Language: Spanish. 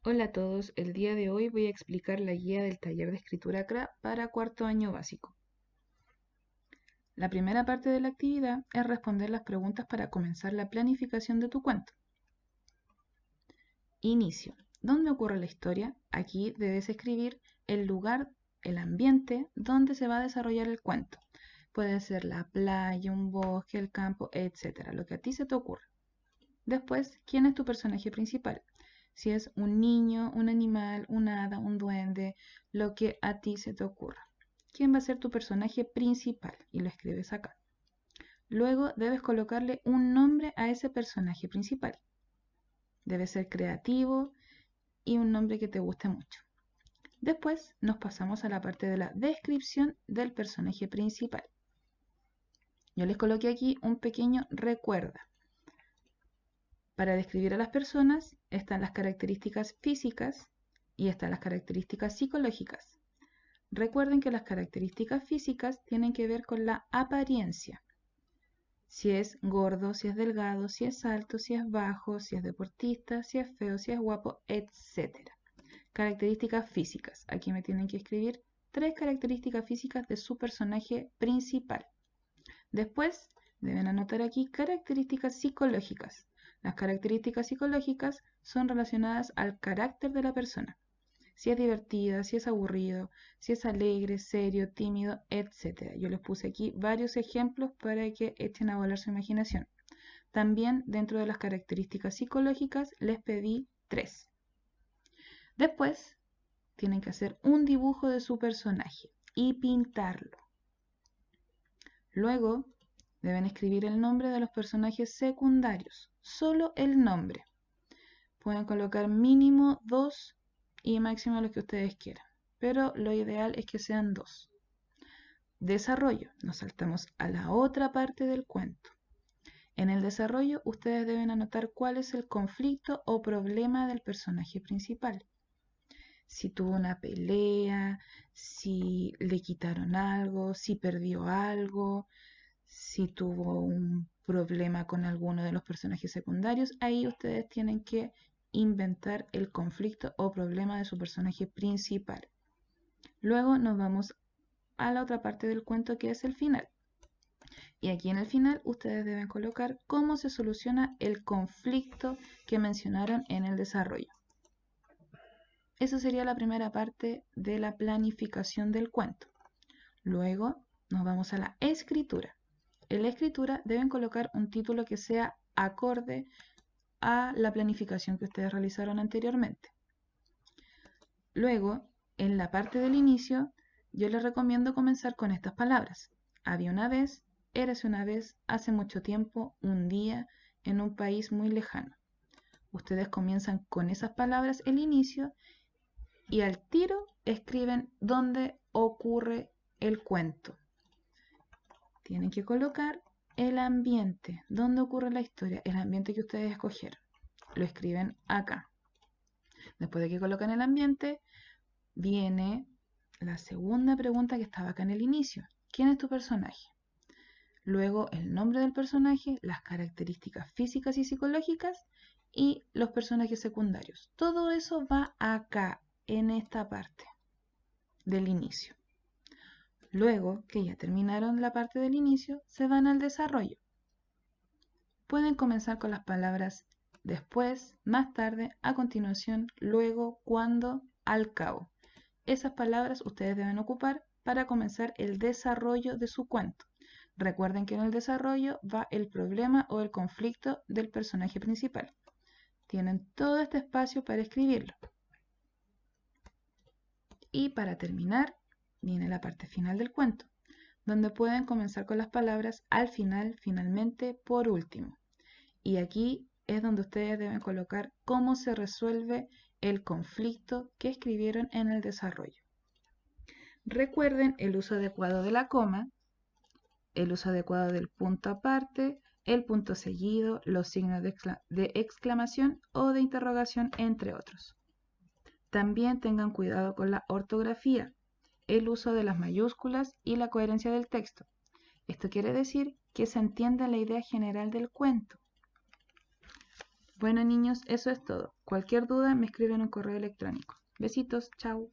Hola a todos, el día de hoy voy a explicar la guía del taller de escritura CRA para cuarto año básico. La primera parte de la actividad es responder las preguntas para comenzar la planificación de tu cuento. Inicio. ¿Dónde ocurre la historia? Aquí debes escribir el lugar, el ambiente donde se va a desarrollar el cuento. Puede ser la playa, un bosque, el campo, etc. Lo que a ti se te ocurra. Después, ¿quién es tu personaje principal? Si es un niño, un animal, un hada, un duende, lo que a ti se te ocurra. ¿Quién va a ser tu personaje principal? Y lo escribes acá. Luego debes colocarle un nombre a ese personaje principal. Debe ser creativo y un nombre que te guste mucho. Después nos pasamos a la parte de la descripción del personaje principal. Yo les coloqué aquí un pequeño recuerda. Para describir a las personas están las características físicas y están las características psicológicas. Recuerden que las características físicas tienen que ver con la apariencia. Si es gordo, si es delgado, si es alto, si es bajo, si es deportista, si es feo, si es guapo, etc. Características físicas. Aquí me tienen que escribir 3 características físicas de su personaje principal. Después deben anotar aquí características psicológicas. Las características psicológicas son relacionadas al carácter de la persona. Si es divertida, si es aburrido, si es alegre, serio, tímido, etc. Yo les puse aquí varios ejemplos para que echen a volar su imaginación. También dentro de las características psicológicas les pedí 3. Después tienen que hacer un dibujo de su personaje y pintarlo. Luego deben escribir el nombre de los personajes secundarios, solo el nombre. Pueden colocar mínimo 2 y máximo los que ustedes quieran, pero lo ideal es que sean 2. Desarrollo. Nos saltamos a la otra parte del cuento. En el desarrollo ustedes deben anotar cuál es el conflicto o problema del personaje principal. Si tuvo una pelea, si le quitaron algo, si perdió algo, si tuvo un problema con alguno de los personajes secundarios, ahí ustedes tienen que inventar el conflicto o problema de su personaje principal. Luego nos vamos a la otra parte del cuento que es el final. Y aquí en el final ustedes deben colocar cómo se soluciona el conflicto que mencionaron en el desarrollo. Esa sería la primera parte de la planificación del cuento. Luego nos vamos a la escritura. En la escritura deben colocar un título que sea acorde a la planificación que ustedes realizaron anteriormente. Luego, en la parte del inicio, yo les recomiendo comenzar con estas palabras. Había una vez, érase una vez, hace mucho tiempo, un día, en un país muy lejano. Ustedes comienzan con esas palabras el inicio y al tiro escriben dónde ocurre el cuento. Tienen que colocar el ambiente, dónde ocurre la historia, el ambiente que ustedes escogieron. Lo escriben acá. Después de que colocan el ambiente, viene la segunda pregunta que estaba acá en el inicio. ¿Quién es tu personaje? Luego el nombre del personaje, las características físicas y psicológicas y los personajes secundarios. Todo eso va acá, en esta parte del inicio. Luego que ya terminaron la parte del inicio, se van al desarrollo. Pueden comenzar con las palabras después, más tarde, a continuación, luego, cuando, al cabo. Esas palabras ustedes deben ocupar para comenzar el desarrollo de su cuento. Recuerden que en el desarrollo va el problema o el conflicto del personaje principal. Tienen todo este espacio para escribirlo. Y para terminar, viene la parte final del cuento, donde pueden comenzar con las palabras al final, finalmente, por último. Y aquí es donde ustedes deben colocar cómo se resuelve el conflicto que escribieron en el desarrollo. Recuerden el uso adecuado de la coma, el uso adecuado del punto aparte, el punto seguido, los signos de exclamación o de interrogación, entre otros. También tengan cuidado con la ortografía, el uso de las mayúsculas y la coherencia del texto. Esto quiere decir que se entienda la idea general del cuento. Bueno, niños, eso es todo. Cualquier duda me escriben en un correo electrónico. Besitos, chao.